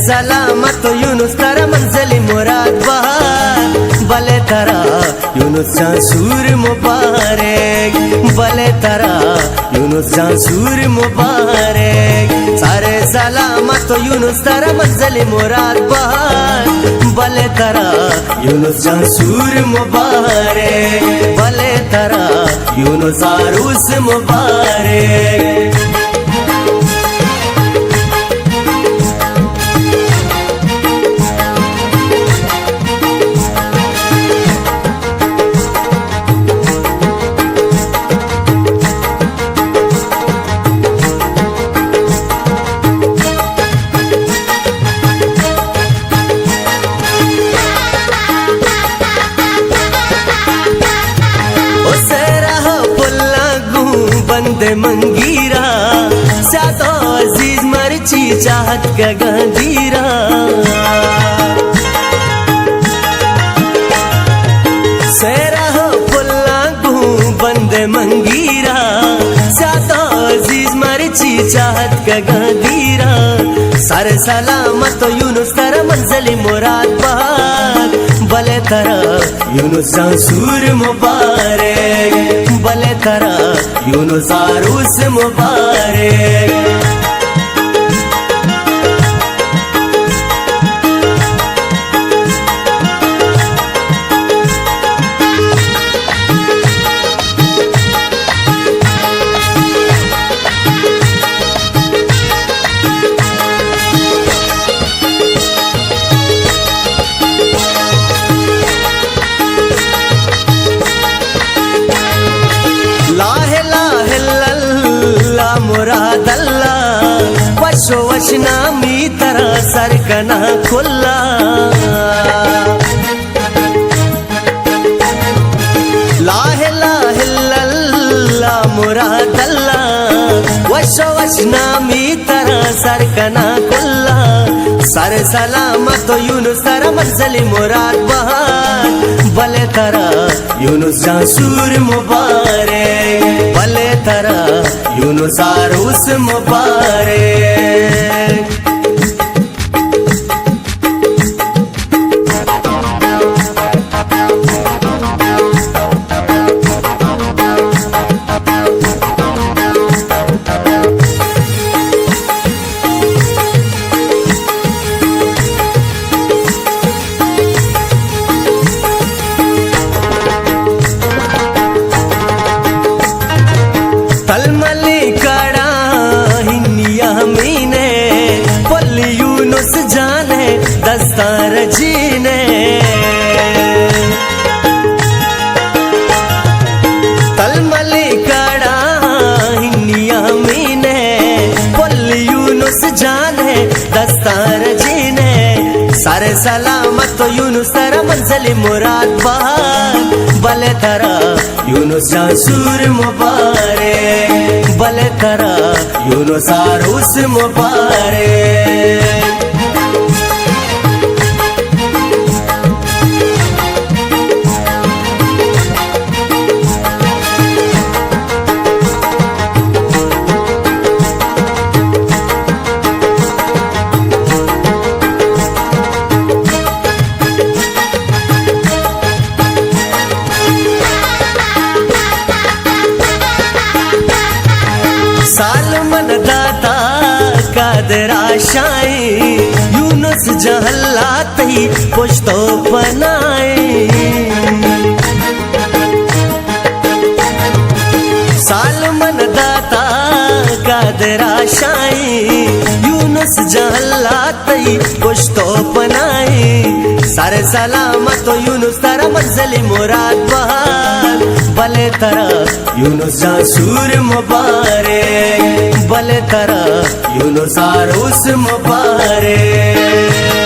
सलामत यूनुस तारा मंजिल मुराद बहार भले तारा यूनुस जासूर मुबारक भले तारा यूनुस जासूर मुबारक सारे सलामत यूनुस तारा मंजिल मुराद बहार भले तारा यूनुस जासूर मुबारक भले तारा यूनुस आरूस मुबारक। बंदे मंगीरा सातो अजीज मरची चाहत का गंदीरा सेरा हो पुल्ला गू बंदे मंगीरा सातो अजीज मरची चाहत का गंदीरा सर सलामत यूनुस तारा मंजिल मुराद बहार भले तारा यूनुस जासूर मुबारक भले तारा यूनुस आरूस मुबारक। मुराद अल्लाह वशो वशना मी तरह सरकना खुल्ला लाहे लाहे लल्ला मुराद अल्लाह वशो वशना मी तरह सरकना खुल्ला सर सलामत यूनुस तारा मंजिल मुराद बहार भले तारा यूनुस जासूर मुबारक भले तारा यूनुस आरूस मुबारक। तलमली कड़ा हिन्निया मीने पल्ली यूनुस जाने दस्तार जीने तलमली कड़ा हिन्निया मीने पल्ली यूनुस जाने दस्तार जीने सारे सलामत यूनुस तारा मंजिल मुराद बहार भले तारा यूनुस जासूर मुबारक भले तारा यूनुस आरूस मुबारक। सालमन दाता कादर आशाएं यूनुस जहलात ही पुश्तो बनाए सालमन दाता कादर आशाएं यूनुस जहलात ही पुश्तो बनाए सारे सलामत यूनुस तारा मंजिल मुराद बहार भले तारा यूनुस जासूर मुबारक भले तारा यूनुस आरूस मुबारक।